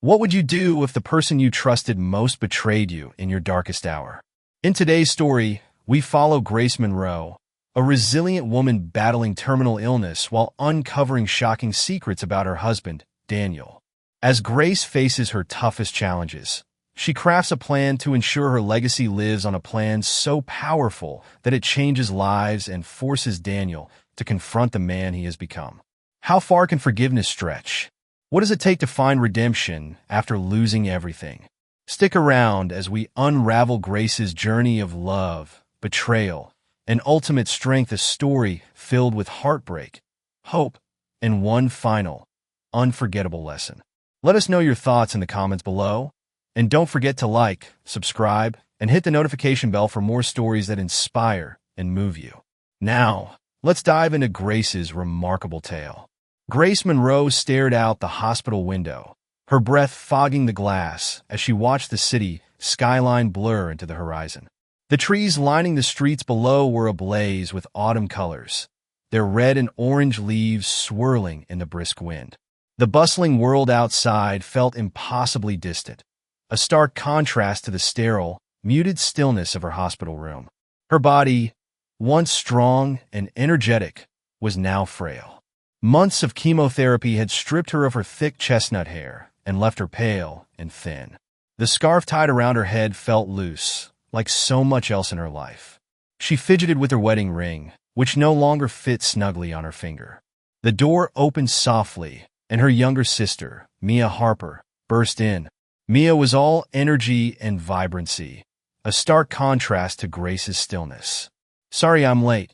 What would you do if the person you trusted most betrayed you in your darkest hour? In today's story, we follow Grace Monroe, a resilient woman battling terminal illness while uncovering shocking secrets about her husband, Daniel. As Grace faces her toughest challenges, she crafts a plan to ensure her legacy lives on a plan so powerful that it changes lives and forces Daniel to confront the man he has become. How far can forgiveness stretch? What does it take to find redemption after losing everything? Stick around as we unravel Grace's journey of love, betrayal, and ultimate strength, a story filled with heartbreak, hope, and one final, unforgettable lesson. Let us know your thoughts in the comments below, and don't forget to like, subscribe, and hit the notification bell for more stories that inspire and move you. Now, let's dive into Grace's remarkable tale. Grace Monroe stared out the hospital window, her breath fogging the glass as she watched the city skyline blur into the horizon. The trees lining the streets below were ablaze with autumn colors, their red and orange leaves swirling in the brisk wind. The bustling world outside felt impossibly distant, a stark contrast to the sterile, muted stillness of her hospital room. Her body, once strong and energetic, was now frail. Months of chemotherapy had stripped her of her thick chestnut hair and left her pale and thin. The scarf tied around her head felt loose, like so much else in her life. She fidgeted with her wedding ring, which no longer fit snugly on her finger. The door opened softly, and her younger sister, Mia Harper, burst in. Mia was all energy and vibrancy, a stark contrast to Grace's stillness. "Sorry I'm late,"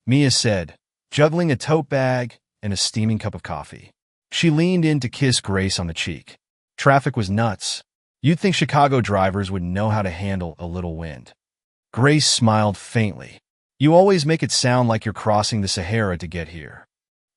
Mia said, juggling a tote bag and a steaming cup of coffee. She leaned in to kiss Grace on the cheek. "Traffic was nuts. You'd think Chicago drivers would know how to handle a little wind." Grace smiled faintly. "You always make it sound like you're crossing the Sahara to get here."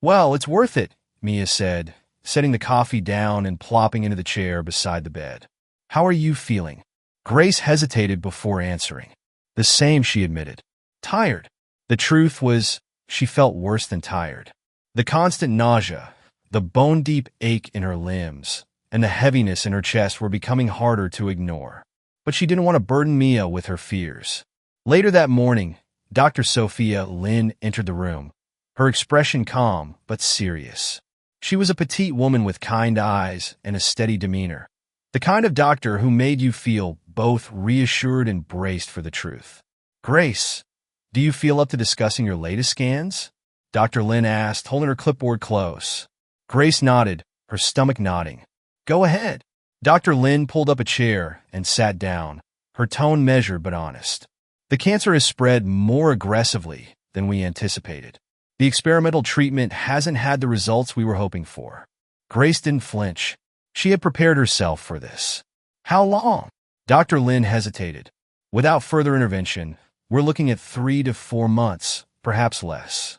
"Well, it's worth it," Mia said, setting the coffee down and plopping into the chair beside the bed. "How are you feeling?" Grace hesitated before answering. "The same," she admitted. "Tired." The truth was, she felt worse than tired. The constant nausea, the bone-deep ache in her limbs, and the heaviness in her chest were becoming harder to ignore. But she didn't want to burden Mia with her fears. Later that morning, Dr. Sophia Lynn entered the room, her expression calm but serious. She was a petite woman with kind eyes and a steady demeanor, the kind of doctor who made you feel both reassured and braced for the truth. "Grace, do you feel up to discussing your latest scans?" Dr. Lynn asked, holding her clipboard close. Grace nodded, her stomach nodding. "Go ahead." Dr. Lynn pulled up a chair and sat down, her tone measured but honest. "The cancer has spread more aggressively than we anticipated. The experimental treatment hasn't had the results we were hoping for." Grace didn't flinch. She had prepared herself for this. "How long?" Dr. Lynn hesitated. "Without further intervention, we're looking at 3 to 4 months, perhaps less."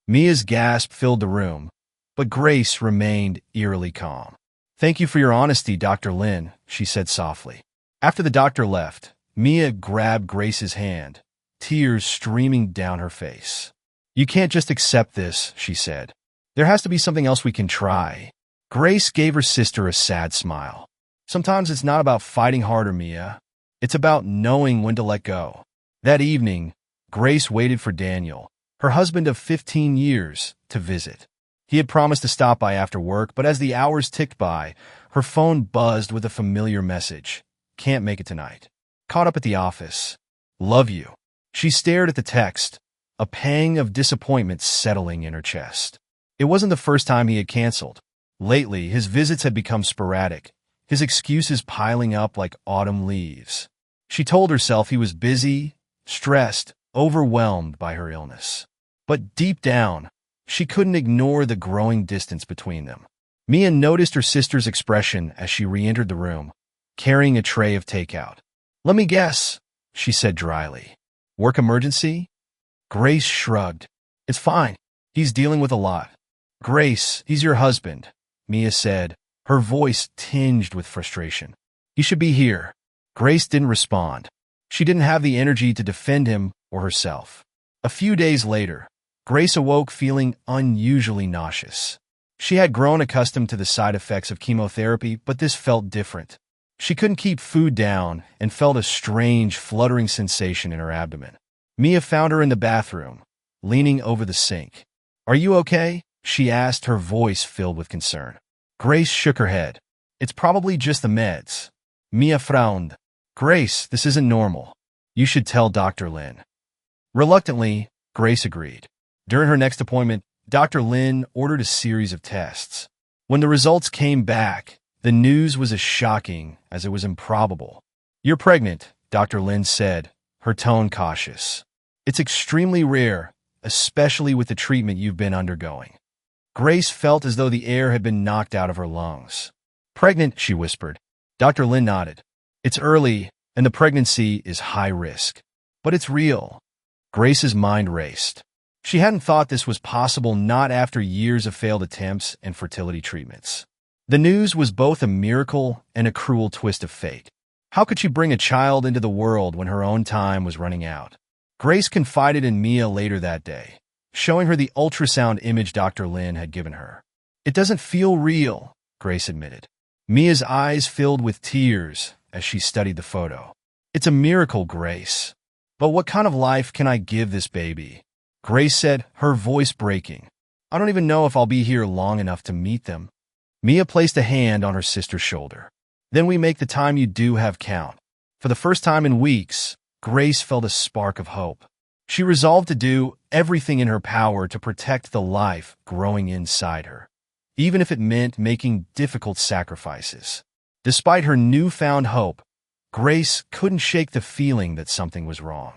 Mia's gasp filled the room, but Grace remained eerily calm. "Thank you for your honesty, Dr. Lynn," she said softly. After the doctor left, Mia grabbed Grace's hand, tears streaming down her face. "You can't just accept this," she said. "There has to be something else we can try." Grace gave her sister a sad smile. "Sometimes it's not about fighting harder, Mia. It's about knowing when to let go." That evening, Grace waited for Daniel, her husband of 15 years, to visit. He had promised to stop by after work, but as the hours ticked by, her phone buzzed with a familiar message. "Can't make it tonight. Caught up at the office. Love you." She stared at the text, a pang of disappointment settling in her chest. It wasn't the first time he had canceled. Lately, his visits had become sporadic, his excuses piling up like autumn leaves. She told herself he was busy, stressed, overwhelmed by her illness. But deep down, she couldn't ignore the growing distance between them. Mia noticed her sister's expression as she re-entered the room, carrying a tray of takeout. "Let me guess," she said dryly. "Work emergency?" Grace shrugged. "It's fine. He's dealing with a lot." "Grace, he's your husband," Mia said, her voice tinged with frustration. "He should be here." Grace didn't respond. She didn't have the energy to defend him or herself. A few days later, Grace awoke feeling unusually nauseous. She had grown accustomed to the side effects of chemotherapy, but this felt different. She couldn't keep food down and felt a strange, fluttering sensation in her abdomen. Mia found her in the bathroom, leaning over the sink. "Are you okay?" she asked, her voice filled with concern. Grace shook her head. "It's probably just the meds." Mia frowned. "Grace, this isn't normal. You should tell Dr. Lin." Reluctantly, Grace agreed. During her next appointment, Dr. Lin ordered a series of tests. When the results came back, the news was as shocking as it was improbable. "You're pregnant," Dr. Lin said, her tone cautious. "It's extremely rare, especially with the treatment you've been undergoing." Grace felt as though the air had been knocked out of her lungs. "Pregnant," she whispered. Dr. Lin nodded. "It's early, and the pregnancy is high risk. But it's real." Grace's mind raced. She hadn't thought this was possible, not after years of failed attempts and fertility treatments. The news was both a miracle and a cruel twist of fate. How could she bring a child into the world when her own time was running out? Grace confided in Mia later that day, showing her the ultrasound image Dr. Lin had given her. "It doesn't feel real," Grace admitted. Mia's eyes filled with tears as she studied the photo. "It's a miracle, Grace. But what kind of life can I give this baby?" Grace said, her voice breaking. "I don't even know if I'll be here long enough to meet them." Mia placed a hand on her sister's shoulder. "Then we make the time you do have count." For the first time in weeks, Grace felt a spark of hope. She resolved to do everything in her power to protect the life growing inside her, even if it meant making difficult sacrifices. Despite her newfound hope, Grace couldn't shake the feeling that something was wrong.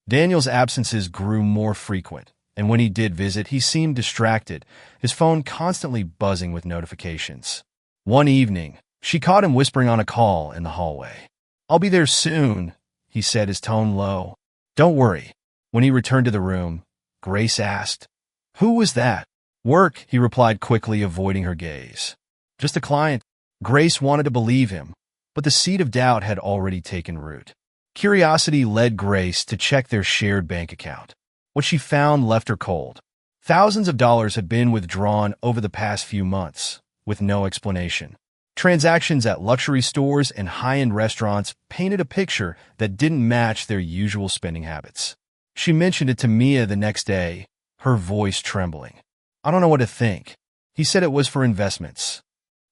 Daniel's absences grew more frequent, and when he did visit, he seemed distracted, his phone constantly buzzing with notifications. One evening, she caught him whispering on a call in the hallway. "I'll be there soon," he said, his tone low. "Don't worry." When he returned to the room, Grace asked, "Who was that?" "Work," he replied quickly, avoiding her gaze. "Just a client." Grace wanted to believe him, but the seed of doubt had already taken root. Curiosity led Grace to check their shared bank account. What she found left her cold. Thousands of dollars had been withdrawn over the past few months, with no explanation. Transactions at luxury stores and high-end restaurants painted a picture that didn't match their usual spending habits. She mentioned it to Mia the next day, her voice trembling. "I don't know what to think. He said it was for investments."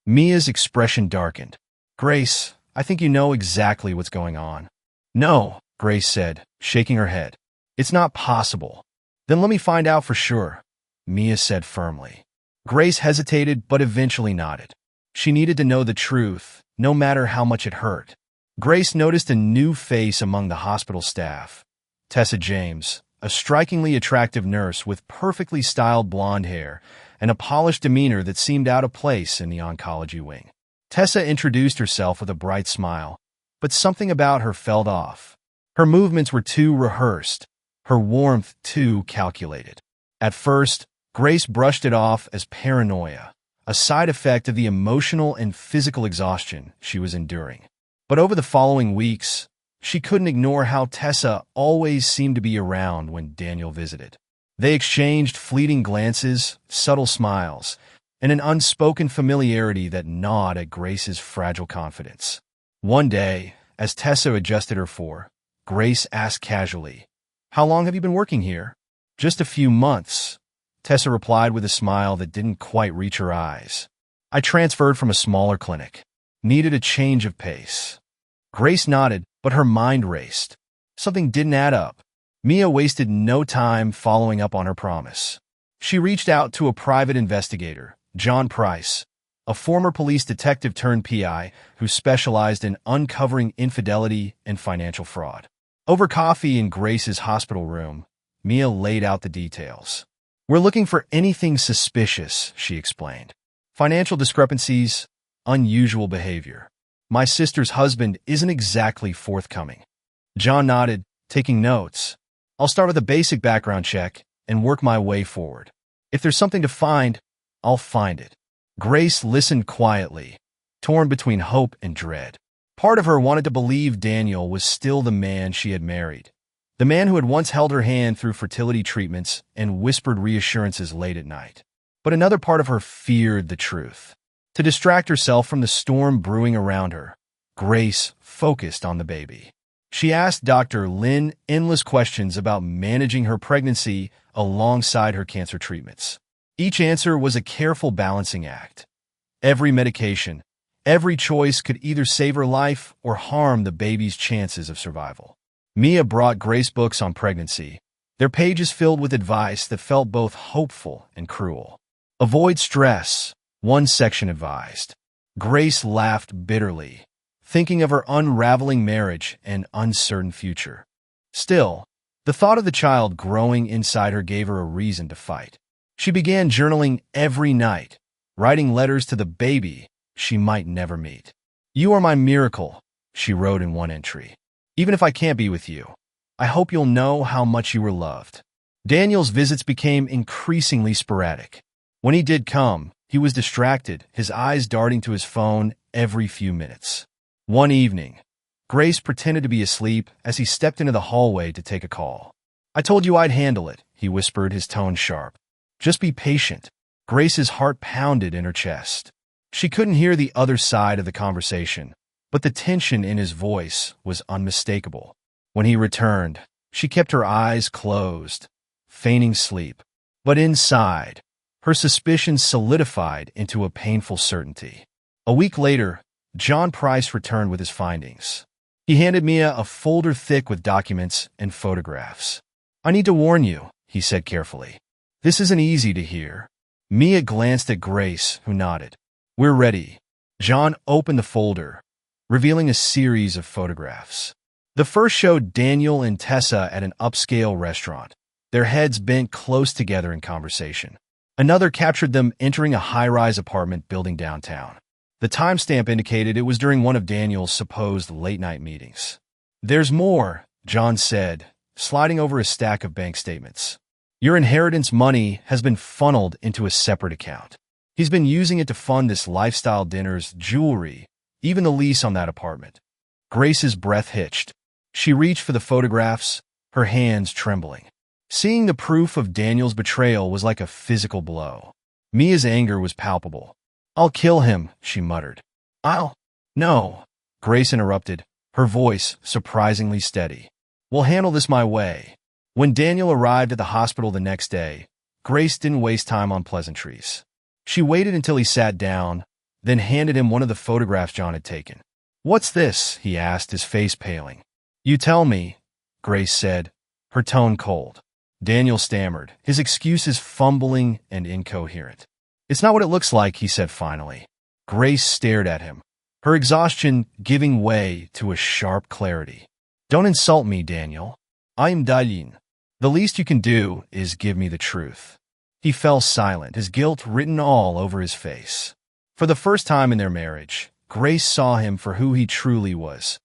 Mia's expression darkened. "Grace, I think you know exactly what's going on." "No," Grace said, shaking her head. "It's not possible." "Then let me find out for sure," Mia said firmly. Grace hesitated but eventually nodded. She needed to know the truth, no matter how much it hurt. Grace noticed a new face among the hospital staff. Tessa James, a strikingly attractive nurse with perfectly styled blonde hair and a polished demeanor that seemed out of place in the oncology wing. Tessa introduced herself with a bright smile, but something about her felt off. Her movements were too rehearsed, her warmth too calculated. At first, Grace brushed it off as paranoia, a side effect of the emotional and physical exhaustion she was enduring. But over the following weeks, she couldn't ignore how Tessa always seemed to be around when Daniel visited. They exchanged fleeting glances, subtle smiles, and an unspoken familiarity that gnawed at Grace's fragile confidence. One day, as Tessa adjusted her fore, Grace asked casually, "How long have you been working here?" "Just a few months," Tessa replied with a smile that didn't quite reach her eyes. "I transferred from a smaller clinic. Needed a change of pace." Grace nodded, but her mind raced. Something didn't add up. Mia wasted no time following up on her promise. She reached out to a private investigator, John Price, a former police detective turned PI who specialized in uncovering infidelity and financial fraud. Over coffee in Grace's hospital room, Mia laid out the details. "We're looking for anything suspicious," she explained. "Financial discrepancies, unusual behavior. My sister's husband isn't exactly forthcoming." John nodded, taking notes. "I'll start with a basic background check and work my way forward. If there's something to find, I'll find it." Grace listened quietly, torn between hope and dread. Part of her wanted to believe Daniel was still the man she had married, the man who had once held her hand through fertility treatments and whispered reassurances late at night. But another part of her feared the truth. To distract herself from the storm brewing around her, Grace focused on the baby. She asked Dr. Lin endless questions about managing her pregnancy alongside her cancer treatments. Each answer was a careful balancing act. Every medication, every choice could either save her life or harm the baby's chances of survival. Mia brought Grace books on pregnancy, their pages filled with advice that felt both hopeful and cruel. Avoid stress, one section advised. Grace laughed bitterly, thinking of her unraveling marriage and uncertain future. Still, the thought of the child growing inside her gave her a reason to fight. She began journaling every night, writing letters to the baby she might never meet. "You are my miracle," she wrote in one entry. "Even if I can't be with you, I hope you'll know how much you were loved." Daniel's visits became increasingly sporadic. When he did come, he was distracted, his eyes darting to his phone every few minutes. One evening, Grace pretended to be asleep as he stepped into the hallway to take a call. "I told you I'd handle it," he whispered, his tone sharp. "Just be patient." Grace's heart pounded in her chest. She couldn't hear the other side of the conversation, but the tension in his voice was unmistakable. When he returned, she kept her eyes closed, feigning sleep. But inside, her suspicions solidified into a painful certainty. A week later, John Price returned with his findings. He handed Mia a folder thick with documents and photographs. "I need to warn you," he said carefully. "This isn't easy to hear." Mia glanced at Grace, who nodded. "We're ready." John opened the folder, revealing a series of photographs. The first showed Daniel and Tessa at an upscale restaurant, their heads bent close together in conversation. Another captured them entering a high-rise apartment building downtown. The timestamp indicated it was during one of Daniel's supposed late-night meetings. "There's more," John said, sliding over a stack of bank statements. "Your inheritance money has been funneled into a separate account. He's been using it to fund this lifestyle dinners, jewelry, even the lease on that apartment." Grace's breath hitched. She reached for the photographs, her hands trembling. Seeing the proof of Daniel's betrayal was like a physical blow. Mia's anger was palpable. "I'll kill him," she muttered. No," Grace interrupted, her voice surprisingly steady. "We'll handle this my way." When Daniel arrived at the hospital the next day, Grace didn't waste time on pleasantries. She waited until he sat down, then handed him one of the photographs John had taken. "What's this?" he asked, his face paling. "You tell me," Grace said, her tone cold. Daniel stammered, his excuses fumbling and incoherent. "It's not what it looks like," he said finally. Grace stared at him, her exhaustion giving way to a sharp clarity. "Don't insult me, Daniel. I am dying. The least you can do is give me the truth." He fell silent, his guilt written all over his face. For the first time in their marriage, Grace saw him for who he truly was.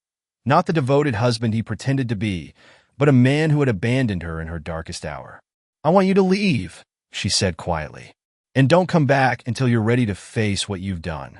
Not the devoted husband he pretended to be, but a man who had abandoned her in her darkest hour. "I want you to leave," she said quietly. "And don't come back until you're ready to face what you've done."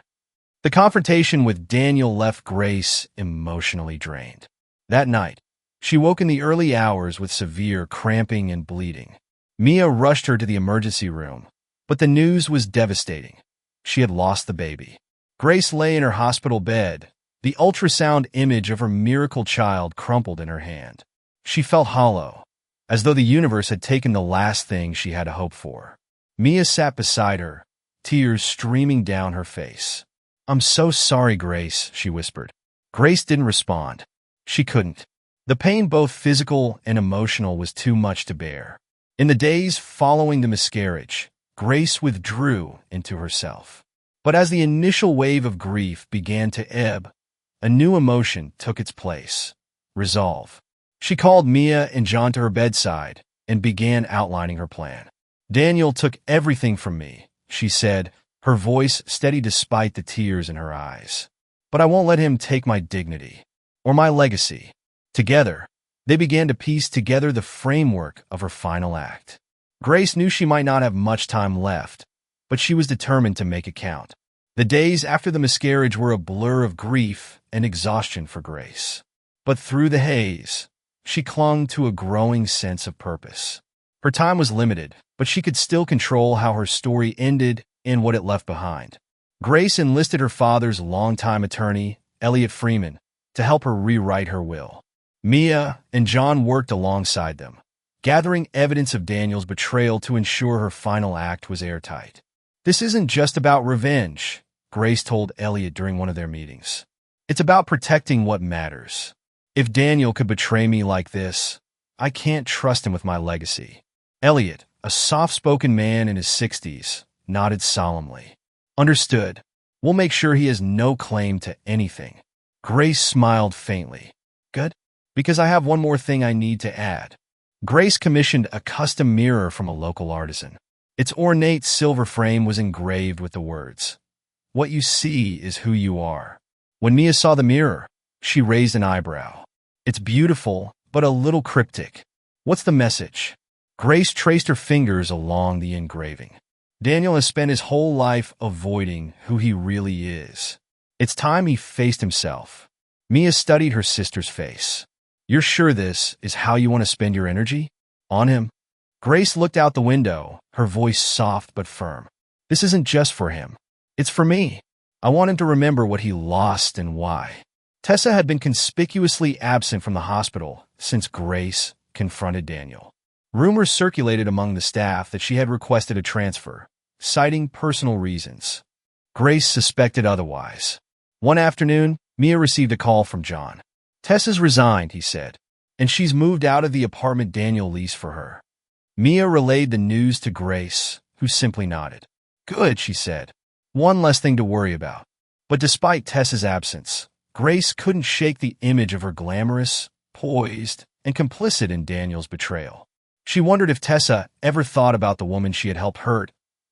The confrontation with Daniel left Grace emotionally drained. That night, she woke in the early hours with severe cramping and bleeding. Mia rushed her to the emergency room, but the news was devastating. She had lost the baby. Grace lay in her hospital bed, the ultrasound image of her miracle child crumpled in her hand. She felt hollow, as though the universe had taken the last thing she had to hope for. Mia sat beside her, tears streaming down her face. "I'm so sorry, Grace," she whispered. Grace didn't respond. She couldn't. The pain, both physical and emotional, was too much to bear. In the days following the miscarriage, Grace withdrew into herself. But as the initial wave of grief began to ebb, a new emotion took its place: resolve. She called Mia and John to her bedside and began outlining her plan. "Daniel took everything from me," she said, her voice steady despite the tears in her eyes. "But I won't let him take my dignity or my legacy." Together, they began to piece together the framework of her final act. Grace knew she might not have much time left, but she was determined to make it count. The days after the miscarriage were a blur of grief and exhaustion for Grace. But through the haze, she clung to a growing sense of purpose. Her time was limited, but she could still control how her story ended and what it left behind. Grace enlisted her father's longtime attorney, Elliot Freeman, to help her rewrite her will. Mia and John worked alongside them, gathering evidence of Daniel's betrayal to ensure her final act was airtight. "This isn't just about revenge," Grace told Elliot during one of their meetings. "It's about protecting what matters. If Daniel could betray me like this, I can't trust him with my legacy." Elliot, a soft-spoken man in his 60s, nodded solemnly. "Understood. We'll make sure he has no claim to anything." Grace smiled faintly. "Good? Because I have one more thing I need to add." Grace commissioned a custom mirror from a local artisan. Its ornate silver frame was engraved with the words, "What you see is who you are." When Mia saw the mirror, she raised an eyebrow. "It's beautiful, but a little cryptic. What's the message?" Grace traced her fingers along the engraving. "Daniel has spent his whole life avoiding who he really is. It's time he faced himself." Mia studied her sister's face. "You're sure this is how you want to spend your energy? On him?" Grace looked out the window, her voice soft but firm. "This isn't just for him. It's for me. I want him to remember what he lost and why." Tessa had been conspicuously absent from the hospital since Grace confronted Daniel. Rumors circulated among the staff that she had requested a transfer, citing personal reasons. Grace suspected otherwise. One afternoon, Mia received a call from John. "Tessa's resigned," he said, "and she's moved out of the apartment Daniel leased for her." Mia relayed the news to Grace, who simply nodded. "Good," she said. "One less thing to worry about." But despite Tessa's absence, Grace couldn't shake the image of her glamorous, poised, and complicit in Daniel's betrayal. She wondered if Tessa ever thought about the woman she had helped hurt,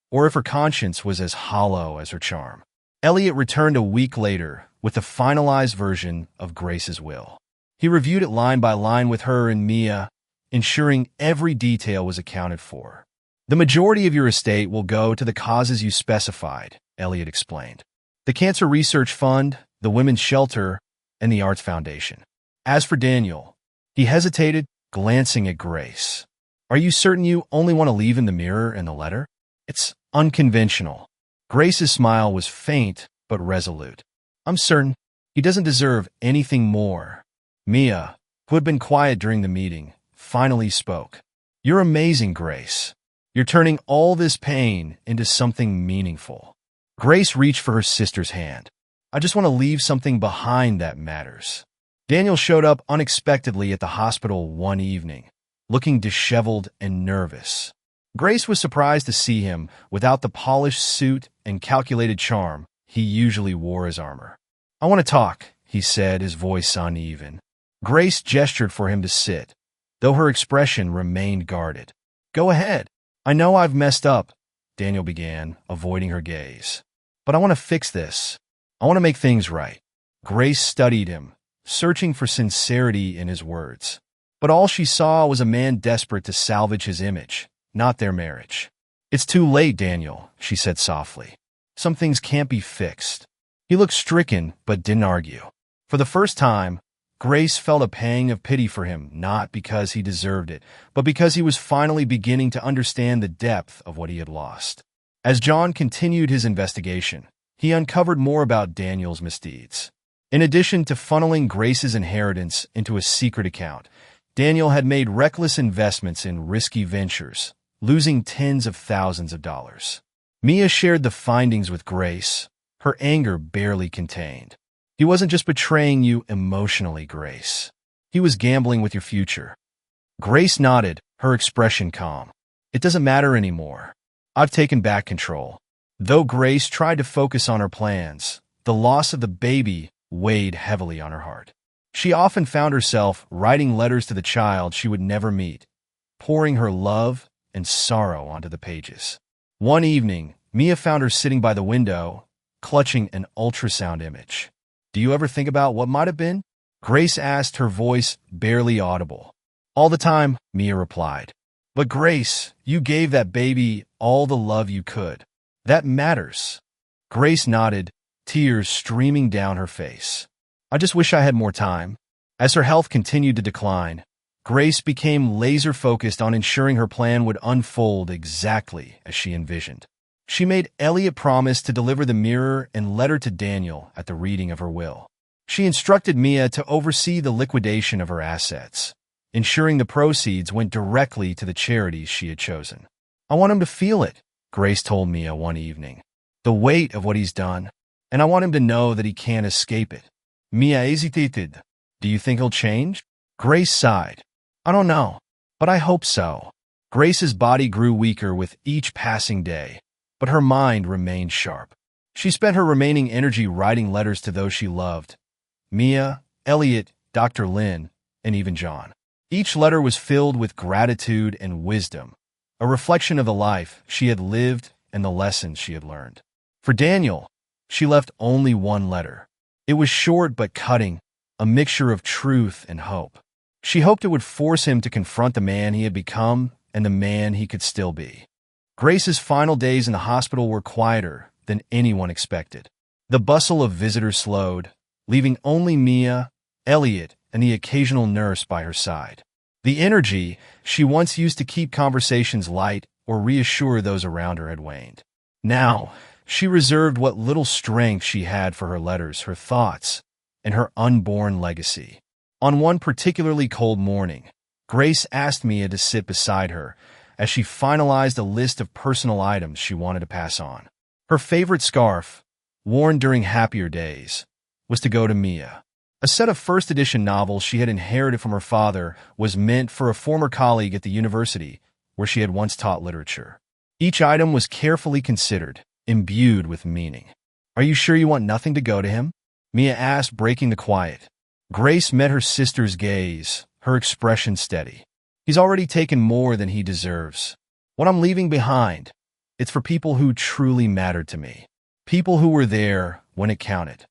or if her conscience was as hollow as her charm. Elliot returned a week later with the finalized version of Grace's will. He reviewed it line by line with her and Mia, ensuring every detail was accounted for. "The majority of your estate will go to the causes you specified," Elliot explained. "The Cancer Research Fund, the Women's Shelter, and the Arts Foundation. As for Daniel," he hesitated, glancing at Grace. "Are you certain you only want to leave him the mirror and the letter? It's unconventional." Grace's smile was faint but resolute. "I'm certain. He doesn't deserve anything more." Mia, who had been quiet during the meeting, finally spoke. "You're amazing, Grace. You're turning all this pain into something meaningful." Grace reached for her sister's hand. "I just want to leave something behind that matters." Daniel showed up unexpectedly at the hospital one evening, looking disheveled and nervous. Grace was surprised to see him without the polished suit and calculated charm he usually wore as armor. "I want to talk," he said, his voice uneven. Grace gestured for him to sit, though her expression remained guarded. "Go ahead. I know I've messed up," Daniel began, avoiding her gaze. "But I want to fix this. I want to make things right." Grace studied him, searching for sincerity in his words. But all she saw was a man desperate to salvage his image, not their marriage. "It's too late, Daniel," she said softly. "Some things can't be fixed." He looked stricken but didn't argue. For the first time, Grace felt a pang of pity for him, not because he deserved it, but because he was finally beginning to understand the depth of what he had lost. As John continued his investigation, he uncovered more about Daniel's misdeeds. In addition to funneling Grace's inheritance into a secret account, Daniel had made reckless investments in risky ventures, losing tens of thousands of dollars. Mia shared the findings with Grace, her anger barely contained. "He wasn't just betraying you emotionally, Grace. He was gambling with your future." Grace nodded, her expression calm. "It doesn't matter anymore. I've taken back control." Though Grace tried to focus on her plans, the loss of the baby weighed heavily on her heart. She often found herself writing letters to the child she would never meet, pouring her love and sorrow onto the pages. One evening, Mia found her sitting by the window, clutching an ultrasound image. "Do you ever think about what might have been?" Grace asked, her voice barely audible. "All the time," Mia replied. "But Grace, you gave that baby all the love you could. That matters." Grace nodded, tears streaming down her face. "I just wish I had more time." As her health continued to decline, Grace became laser-focused on ensuring her plan would unfold exactly as she envisioned. She made Elliot promise to deliver the mirror and letter to Daniel at the reading of her will. She instructed Mia to oversee the liquidation of her assets, ensuring the proceeds went directly to the charities she had chosen. "I want him to feel it," Grace told Mia one evening. "The weight of what he's done. And I want him to know that he can't escape it." Mia hesitated. "Do you think he'll change?" Grace sighed. "I don't know, but I hope so." Grace's body grew weaker with each passing day, but her mind remained sharp. She spent her remaining energy writing letters to those she loved: Mia, Elliot, Dr. Lynn, and even John. Each letter was filled with gratitude and wisdom, a reflection of the life she had lived and the lessons she had learned. For Daniel, she left only one letter. It was short but cutting, a mixture of truth and hope. She hoped it would force him to confront the man he had become and the man he could still be. Grace's final days in the hospital were quieter than anyone expected. The bustle of visitors slowed, leaving only Mia, Elliot, and the occasional nurse by her side. The energy she once used to keep conversations light or reassure those around her had waned. Now, she reserved what little strength she had for her letters, her thoughts, and her unborn legacy. On one particularly cold morning, Grace asked Mia to sit beside her as she finalized a list of personal items she wanted to pass on. Her favorite scarf, worn during happier days, was to go to Mia. A set of first-edition novels she had inherited from her father was meant for a former colleague at the university where she had once taught literature. Each item was carefully considered, imbued with meaning. "Are you sure you want nothing to go to him?" Mia asked, breaking the quiet. Grace met her sister's gaze, her expression steady. "He's already taken more than he deserves. What I'm leaving behind, it's for people who truly mattered to me. People who were there when it counted."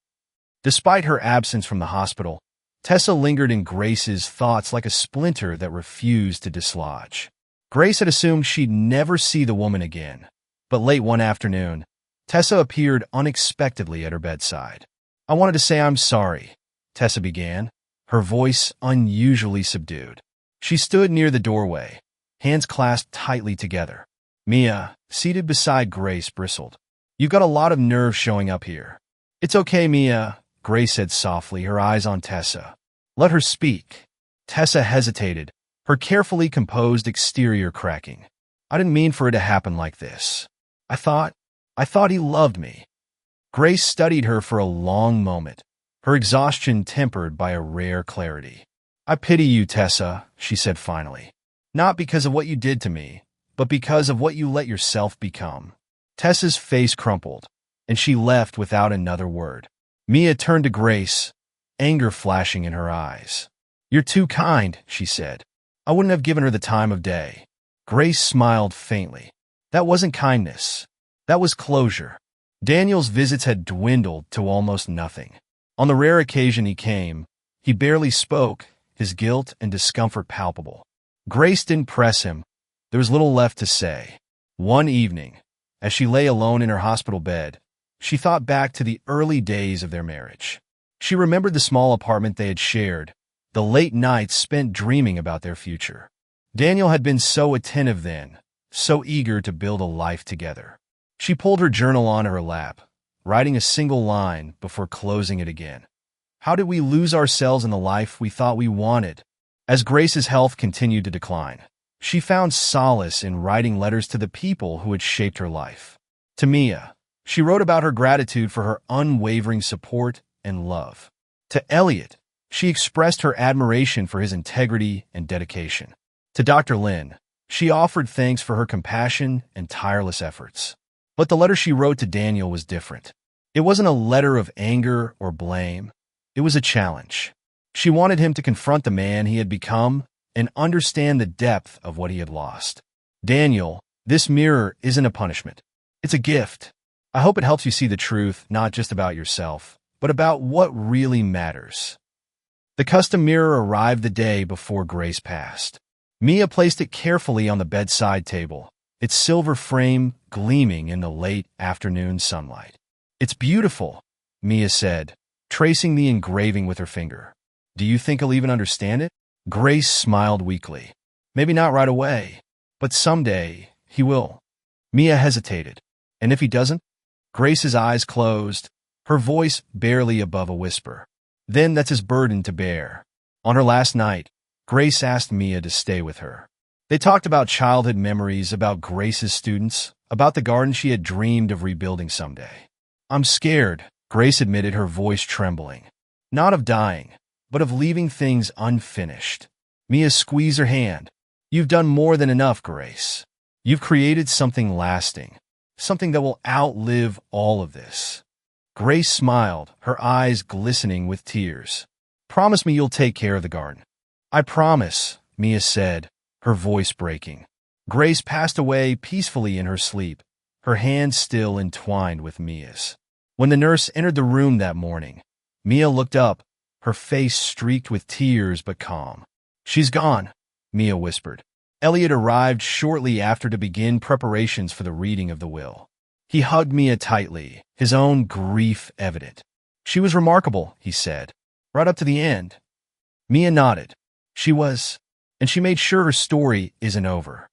Despite her absence from the hospital, Tessa lingered in Grace's thoughts like a splinter that refused to dislodge. Grace had assumed she'd never see the woman again, but late one afternoon, Tessa appeared unexpectedly at her bedside. "I wanted to say I'm sorry," Tessa began, her voice unusually subdued. She stood near the doorway, hands clasped tightly together. Mia, seated beside Grace, bristled. "You've got a lot of nerve showing up here." "It's okay, Mia," Grace said softly, her eyes on Tessa. "Let her speak." Tessa hesitated, her carefully composed exterior cracking. "I didn't mean for it to happen like this. I thought he loved me." Grace studied her for a long moment, her exhaustion tempered by a rare clarity. "I pity you, Tessa," she said finally. "Not because of what you did to me, but because of what you let yourself become." Tessa's face crumpled, and she left without another word. Mia turned to Grace, anger flashing in her eyes. "You're too kind," she said. "I wouldn't have given her the time of day." Grace smiled faintly. "That wasn't kindness. That was closure." Daniel's visits had dwindled to almost nothing. On the rare occasion he came, he barely spoke, his guilt and discomfort palpable. Grace didn't press him. There was little left to say. One evening, as she lay alone in her hospital bed, she thought back to the early days of their marriage. She remembered the small apartment they had shared, the late nights spent dreaming about their future. Daniel had been so attentive then, so eager to build a life together. She pulled her journal onto her lap, writing a single line before closing it again. How did we lose ourselves in the life we thought we wanted? As Grace's health continued to decline, she found solace in writing letters to the people who had shaped her life. To Mia, she wrote about her gratitude for her unwavering support and love. To Elliot, she expressed her admiration for his integrity and dedication. To Dr. Lynn, she offered thanks for her compassion and tireless efforts. But the letter she wrote to Daniel was different. It wasn't a letter of anger or blame. It was a challenge. She wanted him to confront the man he had become and understand the depth of what he had lost. "Daniel, this mirror isn't a punishment. It's a gift. I hope it helps you see the truth, not just about yourself, but about what really matters." The custom mirror arrived the day before Grace passed. Mia placed it carefully on the bedside table, its silver frame gleaming in the late afternoon sunlight. "It's beautiful," Mia said, tracing the engraving with her finger. "Do you think he'll even understand it?" Grace smiled weakly. Maybe not right away, but someday he will. Mia hesitated. And if he doesn't? Grace's eyes closed, her voice barely above a whisper. Then that's his burden to bear. On her last night, Grace asked Mia to stay with her. They talked about childhood memories, about Grace's students, about the garden she had dreamed of rebuilding someday. I'm scared, Grace admitted, her voice trembling. Not of dying, but of leaving things unfinished. Mia squeezed her hand. You've done more than enough, Grace. You've created something lasting, something that will outlive all of this. Grace smiled, her eyes glistening with tears. Promise me you'll take care of the garden. I promise, Mia said, her voice breaking. Grace passed away peacefully in her sleep, her hands still entwined with Mia's. When the nurse entered the room that morning, Mia looked up, her face streaked with tears but calm. She's gone, Mia whispered. Elliot arrived shortly after to begin preparations for the reading of the will. He hugged Mia tightly, his own grief evident. She was remarkable, he said, right up to the end. Mia nodded. She was, and she made sure her story isn't over.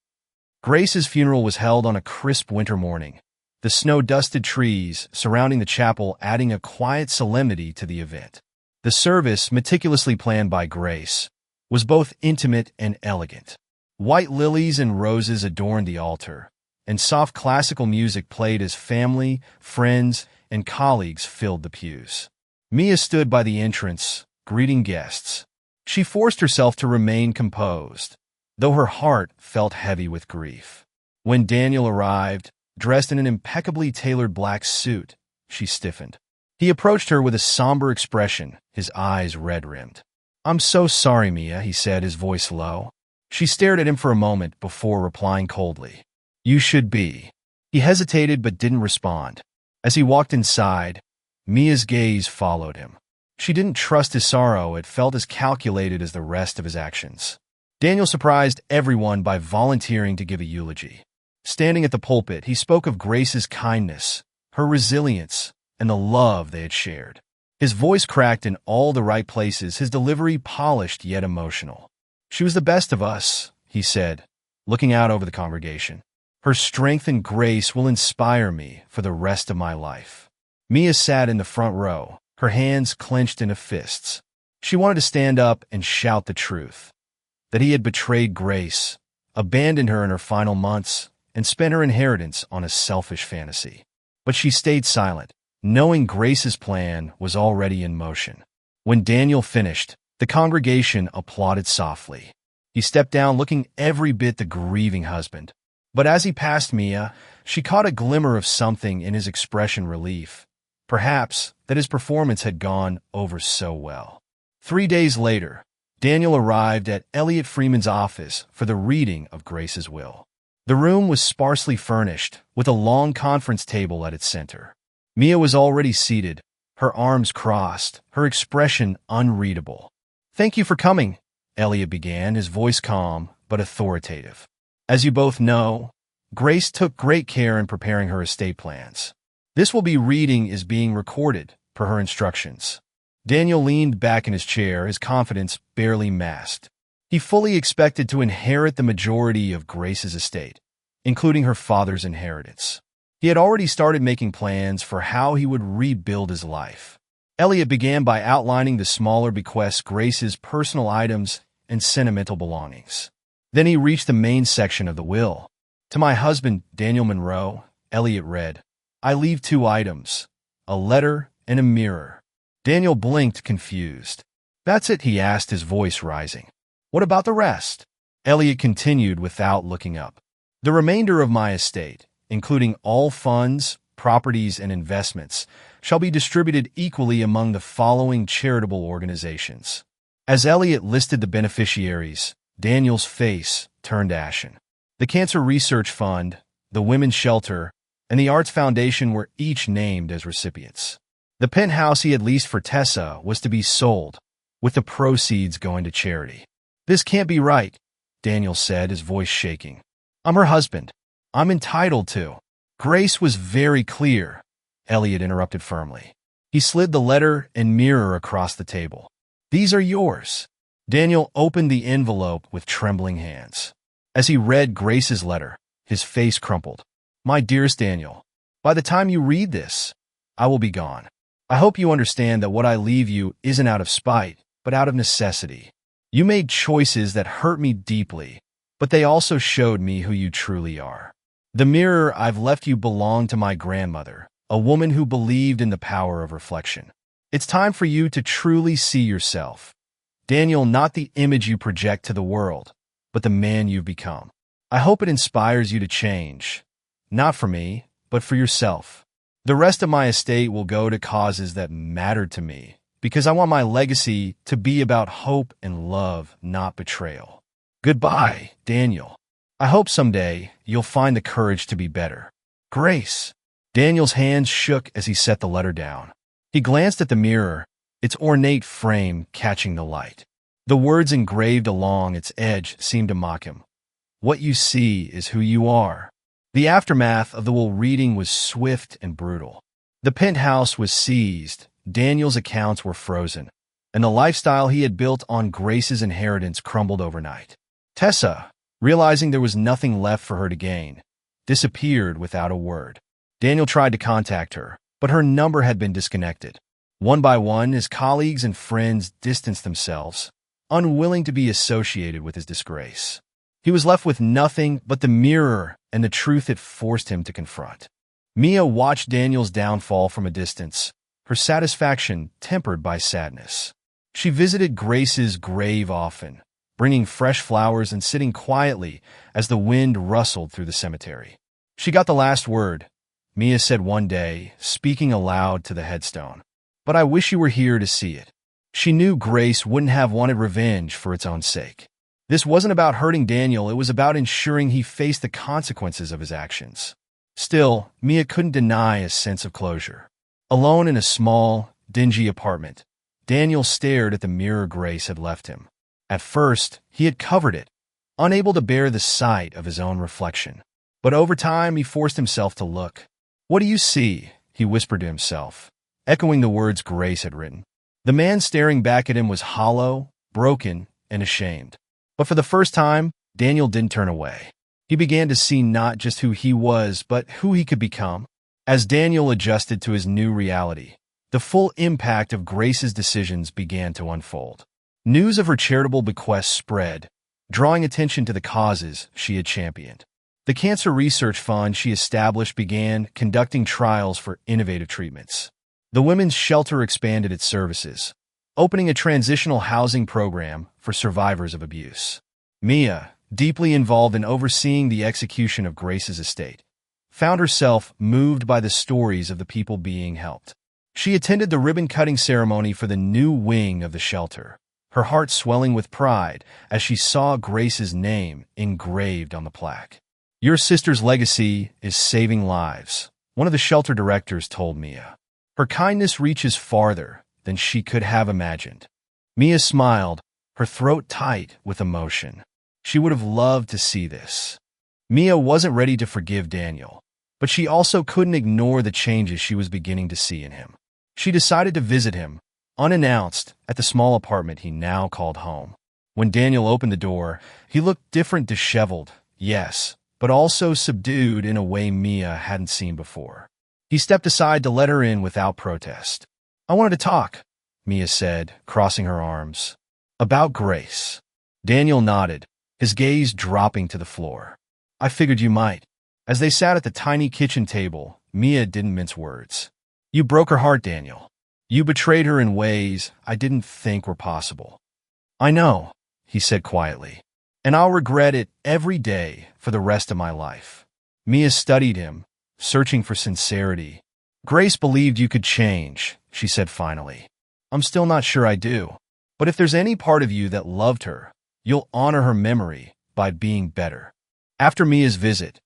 Grace's funeral was held on a crisp winter morning, the snow-dusted trees surrounding the chapel adding a quiet solemnity to the event. The service, meticulously planned by Grace, was both intimate and elegant. White lilies and roses adorned the altar, and soft classical music played as family, friends, and colleagues filled the pews. Mia stood by the entrance, greeting guests. She forced herself to remain composed, though her heart felt heavy with grief. When Daniel arrived, dressed in an impeccably tailored black suit, she stiffened. He approached her with a somber expression, his eyes red-rimmed. I'm so sorry, Mia, he said, his voice low. She stared at him for a moment before replying coldly. You should be. He hesitated but didn't respond. As he walked inside, Mia's gaze followed him. She didn't trust his sorrow, it felt as calculated as the rest of his actions. Daniel surprised everyone by volunteering to give a eulogy. Standing at the pulpit, he spoke of Grace's kindness, her resilience, and the love they had shared. His voice cracked in all the right places, his delivery polished yet emotional. She was the best of us, he said, looking out over the congregation. Her strength and grace will inspire me for the rest of my life. Mia sat in the front row, her hands clenched into fists. She wanted to stand up and shout the truth, that he had betrayed Grace, abandoned her in her final months, and spent her inheritance on a selfish fantasy. But she stayed silent, knowing Grace's plan was already in motion. When Daniel finished, the congregation applauded softly. He stepped down looking every bit the grieving husband. But as he passed Mia, she caught a glimmer of something in his expression, relief. Perhaps that his performance had gone over so well. 3 days later, Daniel arrived at Elliot Freeman's office for the reading of Grace's will. The room was sparsely furnished, with a long conference table at its center. Mia was already seated, her arms crossed, her expression unreadable. Thank you for coming, Elliot began, his voice calm but authoritative. As you both know, Grace took great care in preparing her estate plans. This reading is being recorded, per her instructions. Daniel leaned back in his chair, his confidence barely masked. He fully expected to inherit the majority of Grace's estate, including her father's inheritance. He had already started making plans for how he would rebuild his life. Elliot began by outlining the smaller bequests, Grace's personal items and sentimental belongings. Then he reached the main section of the will. To my husband, Daniel Monroe, Elliot read, I leave 2 items, a letter and a mirror. Daniel blinked, confused. That's it, he asked, his voice rising. What about the rest? Elliot continued without looking up. The remainder of my estate, including all funds, properties, and investments, shall be distributed equally among the following charitable organizations. As Elliot listed the beneficiaries, Daniel's face turned ashen. The Cancer Research Fund, the Women's Shelter, and the Arts Foundation were each named as recipients. The penthouse he had leased for Tessa was to be sold, with the proceeds going to charity. This can't be right, Daniel said, his voice shaking. I'm her husband. I'm entitled to. Grace was very clear, Elliot interrupted firmly. He slid the letter and mirror across the table. These are yours. Daniel opened the envelope with trembling hands. As he read Grace's letter, his face crumpled. My dearest Daniel, by the time you read this, I will be gone. I hope you understand that what I leave you isn't out of spite, but out of necessity. You made choices that hurt me deeply, but they also showed me who you truly are. The mirror I've left you belonged to my grandmother, a woman who believed in the power of reflection. It's time for you to truly see yourself. Daniel, not the image you project to the world, but the man you've become. I hope it inspires you to change, not for me, but for yourself. The rest of my estate will go to causes that matter to me, because I want my legacy to be about hope and love, not betrayal. Goodbye, Daniel. I hope someday you'll find the courage to be better. Grace. Daniel's hands shook as he set the letter down. He glanced at the mirror, its ornate frame catching the light. The words engraved along its edge seemed to mock him. What you see is who you are. The aftermath of the will reading was swift and brutal. The penthouse was seized, Daniel's accounts were frozen, and the lifestyle he had built on Grace's inheritance crumbled overnight. Tessa, realizing there was nothing left for her to gain, disappeared without a word. Daniel tried to contact her, but her number had been disconnected. One by one, his colleagues and friends distanced themselves, unwilling to be associated with his disgrace. He was left with nothing but the mirror and the truth it forced him to confront. Mia watched Daniel's downfall from a distance, her satisfaction tempered by sadness. She visited Grace's grave often, bringing fresh flowers and sitting quietly as the wind rustled through the cemetery. She got the last word, Mia said one day, speaking aloud to the headstone. But I wish you were here to see it. She knew Grace wouldn't have wanted revenge for its own sake. This wasn't about hurting Daniel, it was about ensuring he faced the consequences of his actions. Still, Mia couldn't deny a sense of closure. Alone in a small, dingy apartment, Daniel stared at the mirror Grace had left him. At first, he had covered it, unable to bear the sight of his own reflection. But over time, he forced himself to look. What do you see? He whispered to himself, echoing the words Grace had written. The man staring back at him was hollow, broken, and ashamed. But for the first time, Daniel didn't turn away. He began to see not just who he was, but who he could become. As Daniel adjusted to his new reality, the full impact of Grace's decisions began to unfold. News of her charitable bequests spread, drawing attention to the causes she had championed. The cancer research fund she established began conducting trials for innovative treatments. The women's shelter expanded its services, opening a transitional housing program for survivors of abuse. Mia, deeply involved in overseeing the execution of Grace's estate, found herself moved by the stories of the people being helped. She attended the ribbon-cutting ceremony for the new wing of the shelter, her heart swelling with pride as she saw Grace's name engraved on the plaque. Your sister's legacy is saving lives, one of the shelter directors told Mia. Her kindness reaches farther than she could have imagined. Mia smiled, her throat tight with emotion. She would have loved to see this. Mia wasn't ready to forgive Daniel, but she also couldn't ignore the changes she was beginning to see in him. She decided to visit him, unannounced, at the small apartment he now called home. When Daniel opened the door, he looked different, disheveled, yes, but also subdued in a way Mia hadn't seen before. He stepped aside to let her in without protest. I wanted to talk, Mia said, crossing her arms. About Grace. Daniel nodded, his gaze dropping to the floor. I figured you might. As they sat at the tiny kitchen table, Mia didn't mince words. You broke her heart, Daniel. You betrayed her in ways I didn't think were possible. I know, he said quietly, and I'll regret it every day for the rest of my life. Mia studied him, searching for sincerity. Grace believed you could change, she said finally. I'm still not sure I do. But if there's any part of you that loved her, you'll honor her memory by being better. After Mia's visit,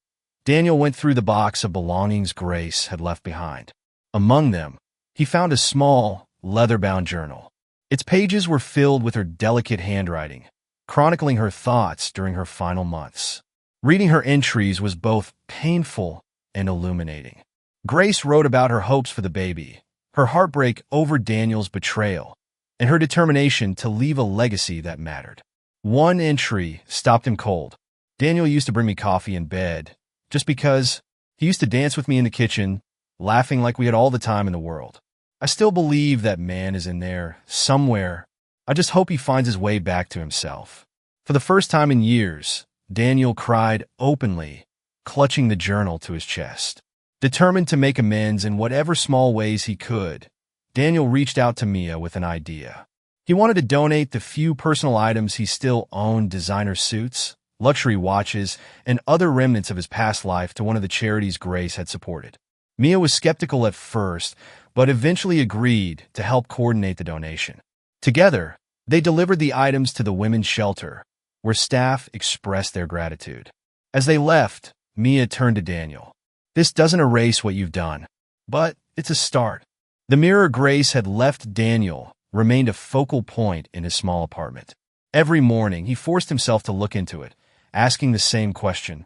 Daniel went through the box of belongings Grace had left behind. Among them, he found a small, leather-bound journal. Its pages were filled with her delicate handwriting, chronicling her thoughts during her final months. Reading her entries was both painful and illuminating. Grace wrote about her hopes for the baby, her heartbreak over Daniel's betrayal, and her determination to leave a legacy that mattered. One entry stopped him cold. Daniel used to bring me coffee in bed, just because. He used to dance with me in the kitchen, laughing like we had all the time in the world. I still believe that man is in there, somewhere. I just hope he finds his way back to himself. For the first time in years, Daniel cried openly, clutching the journal to his chest. Determined to make amends in whatever small ways he could, Daniel reached out to Mia with an idea. He wanted to donate the few personal items he still owned, designer suits, luxury watches, and other remnants of his past life, to one of the charities Grace had supported. Mia was skeptical at first, but eventually agreed to help coordinate the donation. Together, they delivered the items to the women's shelter, where staff expressed their gratitude. As they left, Mia turned to Daniel. "This doesn't erase what you've done, but it's a start." The mirror Grace had left Daniel remained a focal point in his small apartment. Every morning, he forced himself to look into it, asking the same question: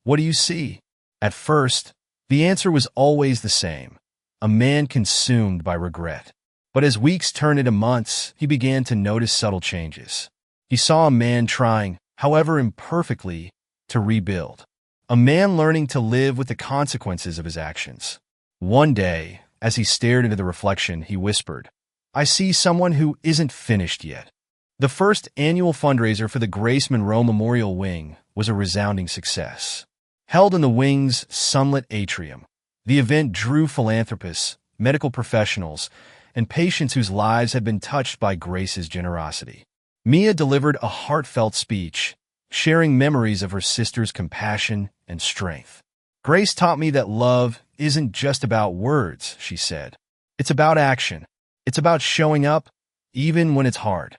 "What do you see?" At first, the answer was always the same: a man consumed by regret. But as weeks turned into months, he began to notice subtle changes. He saw a man trying, however imperfectly, to rebuild. A man learning to live with the consequences of his actions. One day, as he stared into the reflection, he whispered, "I see someone who isn't finished yet." The first annual fundraiser for the Grace Monroe Memorial Wing was a resounding success. Held in the wing's sunlit atrium, the event drew philanthropists, medical professionals, and patients whose lives had been touched by Grace's generosity. Mia delivered a heartfelt speech, sharing memories of her sister's compassion and strength. "Grace taught me that love isn't just about words," she said. "It's about action. It's about showing up, even when it's hard."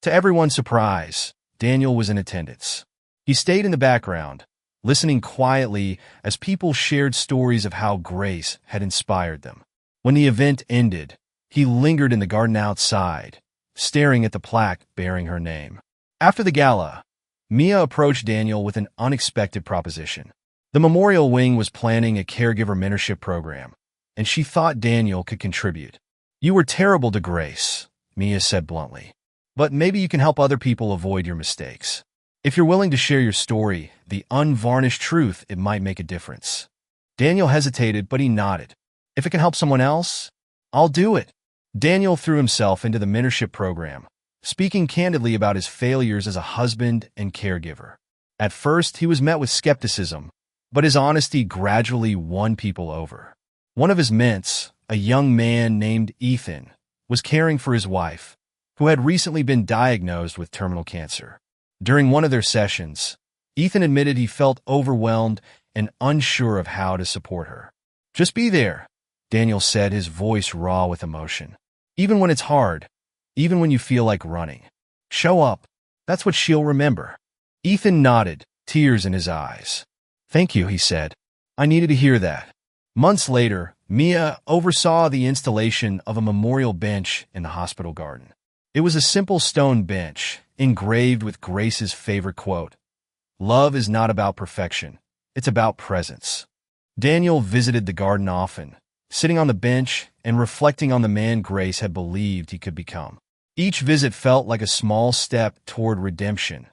To everyone's surprise, Daniel was in attendance. He stayed in the background, listening quietly as people shared stories of how Grace had inspired them. When the event ended, he lingered in the garden outside, staring at the plaque bearing her name. After the gala, Mia approached Daniel with an unexpected proposition. The Memorial Wing was planning a caregiver mentorship program, and she thought Daniel could contribute. "You were terrible to Grace," Mia said bluntly, "but maybe you can help other people avoid your mistakes. If you're willing to share your story, the unvarnished truth, it might make a difference." Daniel hesitated, but he nodded. "If it can help someone else, I'll do it." Daniel threw himself into the mentorship program, speaking candidly about his failures as a husband and caregiver. At first, he was met with skepticism, but his honesty gradually won people over. One of his ments, a young man named Ethan, was caring for his wife, who had recently been diagnosed with terminal cancer. During one of their sessions, Ethan admitted he felt overwhelmed and unsure of how to support her. "Just be there," Daniel said, his voice raw with emotion. "Even when it's hard, even when you feel like running. Show up. That's what she'll remember." Ethan nodded, tears in his eyes. "Thank you," he said. "I needed to hear that." Months later, Mia oversaw the installation of a memorial bench in the hospital garden. It was a simple stone bench, engraved with Grace's favorite quote: "Love is not about perfection, it's about presence." Daniel visited the garden often, sitting on the bench and reflecting on the man Grace had believed he could become. Each visit felt like a small step toward redemption,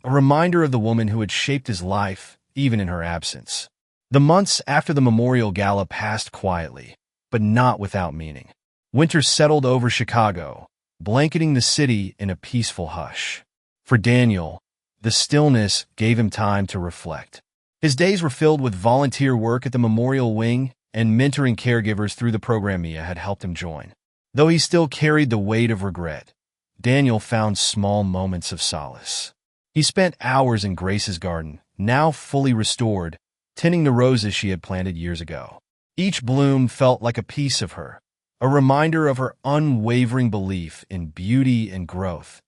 a reminder of the woman who had shaped his life, even in her absence. The months after the memorial gala passed quietly, but not without meaning. Winter settled over Chicago, blanketing the city in a peaceful hush. For Daniel, the stillness gave him time to reflect. His days were filled with volunteer work at the Memorial Wing and mentoring caregivers through the program Mia had helped him join. Though he still carried the weight of regret, Daniel found small moments of solace. He spent hours in Grace's garden, now fully restored, tending the roses she had planted years ago. Each bloom felt like a piece of her, a reminder of her unwavering belief in beauty and growth,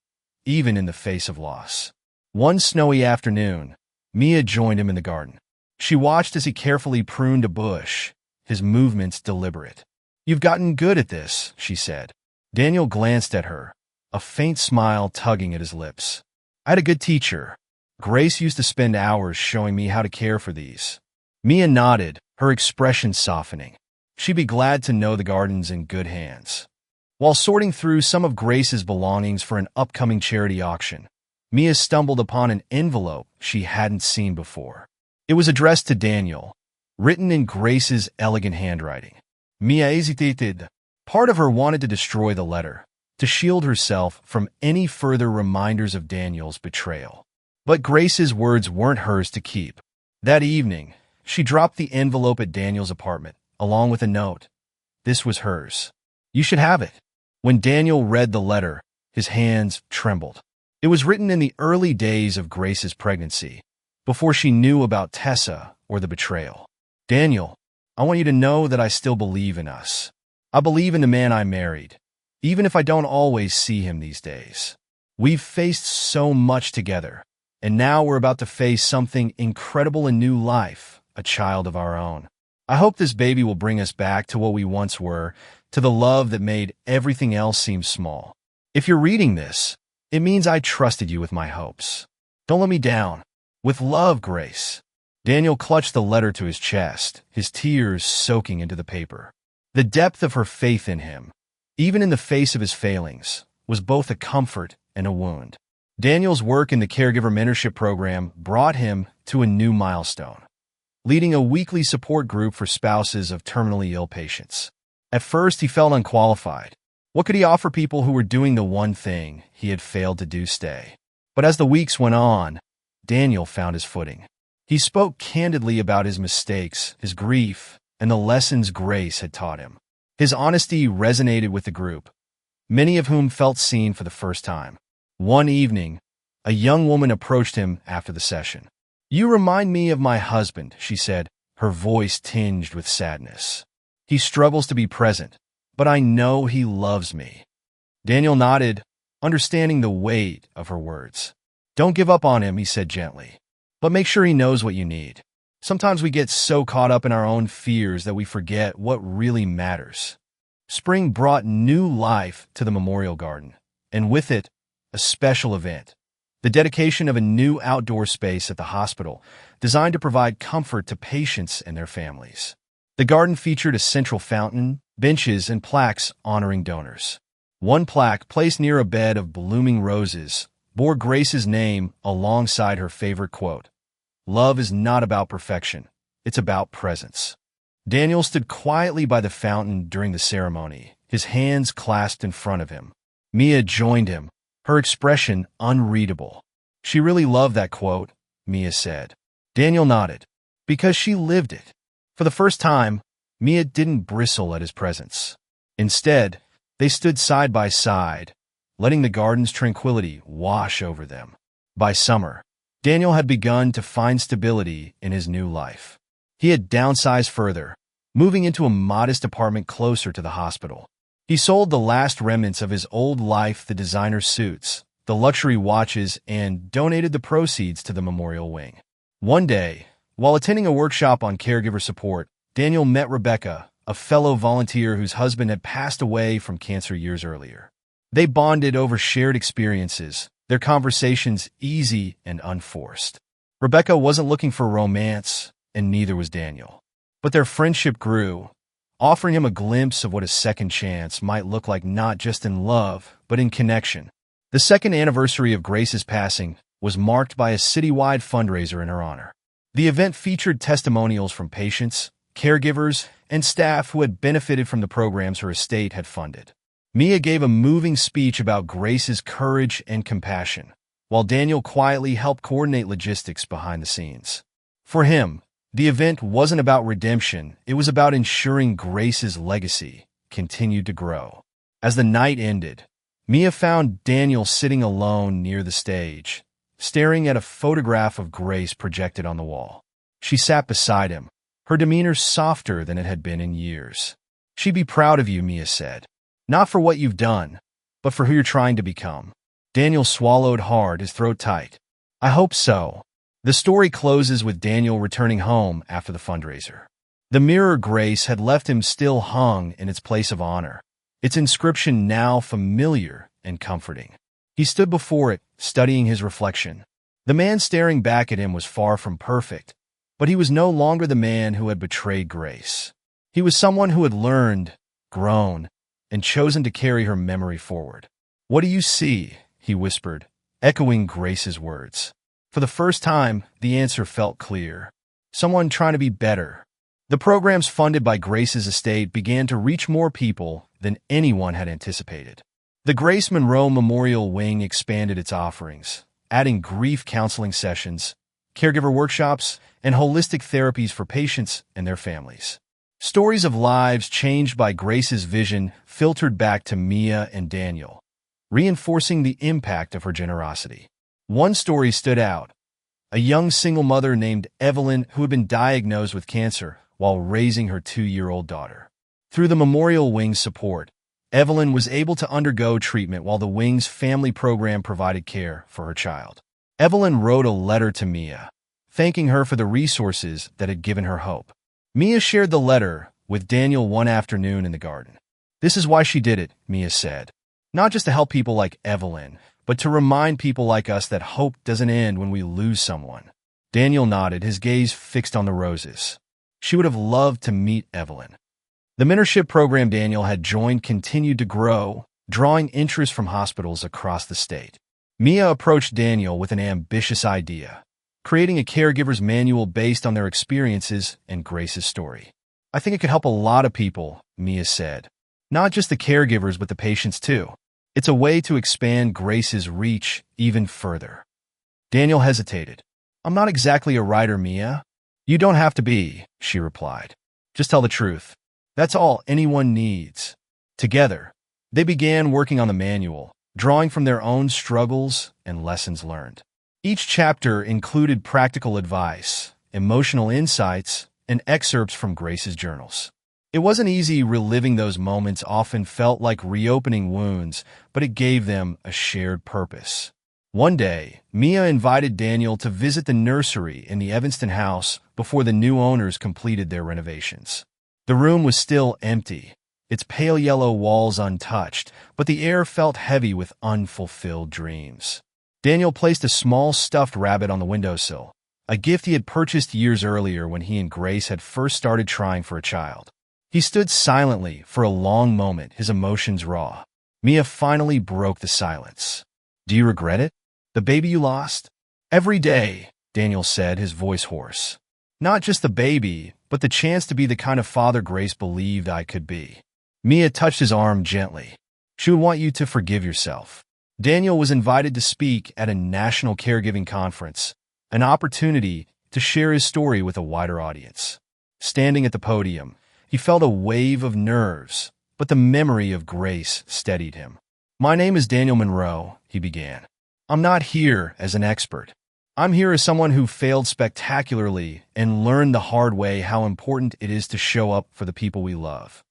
even in the face of loss. One snowy afternoon, Mia joined him in the garden. She watched as he carefully pruned a bush, his movements deliberate. "You've gotten good at this," she said. Daniel glanced at her, a faint smile tugging at his lips. "I had a good teacher. Grace used to spend hours showing me how to care for these." Mia nodded, her expression softening. She'd be glad to know the garden's in good hands. While sorting through some of Grace's belongings for an upcoming charity auction, Mia stumbled upon an envelope she hadn't seen before. It was addressed to Daniel, written in Grace's elegant handwriting. Mia hesitated. Part of her wanted to destroy the letter, to shield herself from any further reminders of Daniel's betrayal. But Grace's words weren't hers to keep. That evening, she dropped the envelope at Daniel's apartment, along with a note. This was hers. You should have it. When Daniel read the letter, his hands trembled. It was written in the early days of Grace's pregnancy, before she knew about Tessa or the betrayal. Daniel, I want you to know that I still believe in us. I believe in the man I married, even if I don't always see him these days. We've faced so much together, and now we're about to face something incredible in new life, a child of our own. I hope this baby will bring us back to what we once were, to the love that made everything else seem small. If you're reading this, it means I trusted you with my hopes. Don't let me down. With love, Grace. Daniel clutched the letter to his chest, his tears soaking into the paper. The depth of her faith in him, even in the face of his failings, was both a comfort and a wound. Daniel's work in the caregiver mentorship program brought him to a new milestone, leading a weekly support group for spouses of terminally ill patients. At first, he felt unqualified. What could he offer people who were doing the one thing he had failed to do stay? But as the weeks went on, Daniel found his footing. He spoke candidly about his mistakes, his grief, and the lessons Grace had taught him. His honesty resonated with the group, many of whom felt seen for the first time. One evening, a young woman approached him after the session. You remind me of my husband, she said, her voice tinged with sadness. He struggles to be present, but I know he loves me. Daniel nodded, understanding the weight of her words. Don't give up on him, he said gently, but make sure he knows what you need. Sometimes we get so caught up in our own fears that we forget what really matters. Spring brought new life to the memorial garden, and with it, a special event. The dedication of a new outdoor space at the hospital, designed to provide comfort to patients and their families. The garden featured a central fountain, benches, and plaques honoring donors. One plaque, placed near a bed of blooming roses, bore Grace's name alongside her favorite quote, "Love is not about perfection, it's about presence." Daniel stood quietly by the fountain during the ceremony, his hands clasped in front of him. Mia joined him, her expression unreadable. She really loved that quote, Mia said. Daniel nodded, because she lived it. For the first time, Mia didn't bristle at his presence. Instead, they stood side by side, letting the garden's tranquility wash over them. By summer, Daniel had begun to find stability in his new life. He had downsized further, moving into a modest apartment closer to the hospital. He sold the last remnants of his old life, the designer suits, the luxury watches, and donated the proceeds to the memorial wing. One day, while attending a workshop on caregiver support, Daniel met Rebecca, a fellow volunteer whose husband had passed away from cancer years earlier. They bonded over shared experiences, their conversations easy and unforced. Rebecca wasn't looking for romance, and neither was Daniel. But their friendship grew, offering him a glimpse of what a second chance might look like, not just in love, but in connection. The second anniversary of Grace's passing was marked by a citywide fundraiser in her honor. The event featured testimonials from patients, caregivers, and staff who had benefited from the programs her estate had funded. Mia gave a moving speech about Grace's courage and compassion, while Daniel quietly helped coordinate logistics behind the scenes. For him, the event wasn't about redemption, it was about ensuring Grace's legacy continued to grow. As the night ended, Mia found Daniel sitting alone near the stage, staring at a photograph of Grace projected on the wall. She sat beside him, her demeanor softer than it had been in years. "She'd be proud of you," Mia said. "Not for what you've done, but for who you're trying to become." Daniel swallowed hard, his throat tight. "I hope so." The story closes with Daniel returning home after the fundraiser. The mirror Grace had left him still hung in its place of honor, its inscription now familiar and comforting. He stood before it, studying his reflection. The man staring back at him was far from perfect, but he was no longer the man who had betrayed Grace. He was someone who had learned, grown, and chosen to carry her memory forward. "What do you see?" he whispered, echoing Grace's words. For the first time, the answer felt clear. Someone trying to be better. The programs funded by Grace's estate began to reach more people than anyone had anticipated. The Grace Monroe Memorial Wing expanded its offerings, adding grief counseling sessions, caregiver workshops, and holistic therapies for patients and their families. Stories of lives changed by Grace's vision filtered back to Mia and Daniel, reinforcing the impact of her generosity. One story stood out: a young single mother named Evelyn who had been diagnosed with cancer while raising her 2-year-old daughter. Through the Memorial Wing's support, Evelyn was able to undergo treatment while the Wing's family program provided care for her child. Evelyn wrote a letter to Mia, thanking her for the resources that had given her hope. Mia shared the letter with Daniel one afternoon in the garden. "This is why she did it," Mia said. "Not just to help people like Evelyn, but to remind people like us that hope doesn't end when we lose someone." Daniel nodded, his gaze fixed on the roses. She would have loved to meet Evelyn. The mentorship program Daniel had joined continued to grow, drawing interest from hospitals across the state. Mia approached Daniel with an ambitious idea: creating a caregiver's manual based on their experiences and Grace's story. "I think it could help a lot of people," Mia said. "Not just the caregivers, but the patients too. It's a way to expand Grace's reach even further." Daniel hesitated. "I'm not exactly a writer, Mia." "You don't have to be," she replied. "Just tell the truth. That's all anyone needs." Together, they began working on the manual, drawing from their own struggles and lessons learned. Each chapter included practical advice, emotional insights, and excerpts from Grace's journals. It wasn't easy. Reliving those moments often felt like reopening wounds, but it gave them a shared purpose. One day, Mia invited Daniel to visit the nursery in the Evanston house before the new owners completed their renovations. The room was still empty, its pale yellow walls untouched, but the air felt heavy with unfulfilled dreams. Daniel placed a small stuffed rabbit on the windowsill, a gift he had purchased years earlier when he and Grace had first started trying for a child. He stood silently for a long moment, his emotions raw. Mia finally broke the silence. "Do you regret it? The baby you lost?" "Every day," Daniel said, his voice hoarse. "Not just the baby, but the chance to be the kind of father Grace believed I could be." Mia touched his arm gently. "She would want you to forgive yourself." Daniel was invited to speak at a national caregiving conference, an opportunity to share his story with a wider audience. Standing at the podium, he felt a wave of nerves, but the memory of Grace steadied him. "My name is Daniel Monroe," he began. "I'm not here as an expert. I'm here as someone who failed spectacularly and learned the hard way how important it is to show up for the people we love."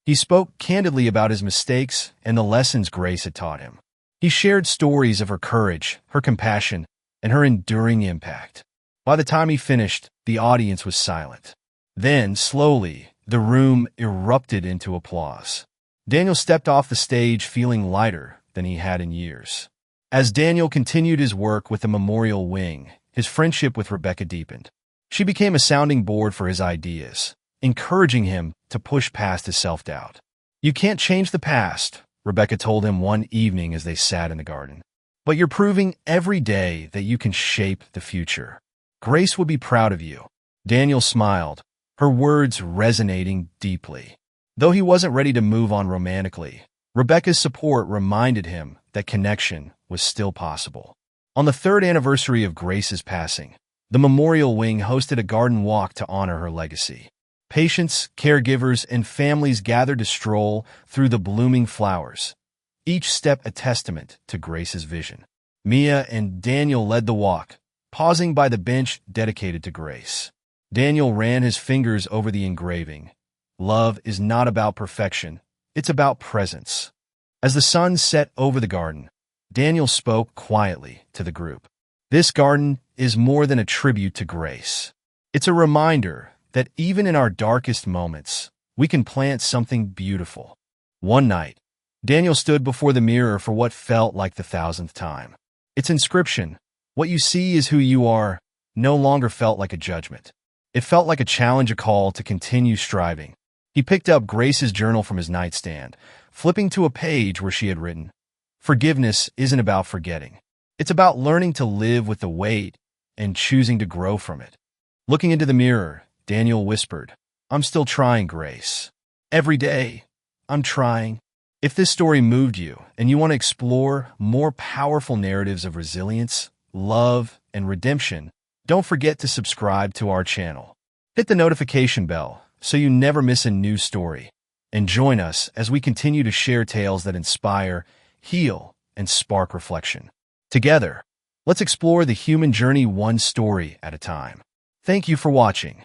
He spoke candidly about his mistakes and the lessons Grace had taught him. He shared stories of her courage, her compassion, and her enduring impact. By the time he finished, the audience was silent. Then, slowly, the room erupted into applause. Daniel stepped off the stage feeling lighter than he had in years. As Daniel continued his work with the Memorial Wing, his friendship with Rebecca deepened. She became a sounding board for his ideas, encouraging him to push past his self-doubt. "You can't change the past," Rebecca told him one evening as they sat in the garden. "But you're proving every day that you can shape the future. Grace would be proud of you." Daniel smiled, her words resonating deeply. Though he wasn't ready to move on romantically, Rebecca's support reminded him that connection was still possible. On the 3rd anniversary of Grace's passing, the Memorial Wing hosted a garden walk to honor her legacy. Patients, caregivers, and families gathered to stroll through the blooming flowers, each step a testament to Grace's vision. Mia and Daniel led the walk, pausing by the bench dedicated to Grace. Daniel ran his fingers over the engraving. "Love is not about perfection, it's about presence." As the sun set over the garden, Daniel spoke quietly to the group. "This garden is more than a tribute to Grace. It's a reminder that even in our darkest moments, we can plant something beautiful." One night, Daniel stood before the mirror for what felt like the 1,000th time. Its inscription, "What you see is who you are," no longer felt like a judgment. It felt like a challenge, a call to continue striving. He picked up Grace's journal from his nightstand, flipping to a page where she had written, "Forgiveness isn't about forgetting. It's about learning to live with the weight and choosing to grow from it." Looking into the mirror, Daniel whispered, "I'm still trying, Grace. Every day, I'm trying." If this story moved you and you want to explore more powerful narratives of resilience, love, and redemption, don't forget to subscribe to our channel. Hit the notification bell so you never miss a new story. And join us as we continue to share tales that inspire, heal, and spark reflection. Together, let's explore the human journey one story at a time. Thank you for watching.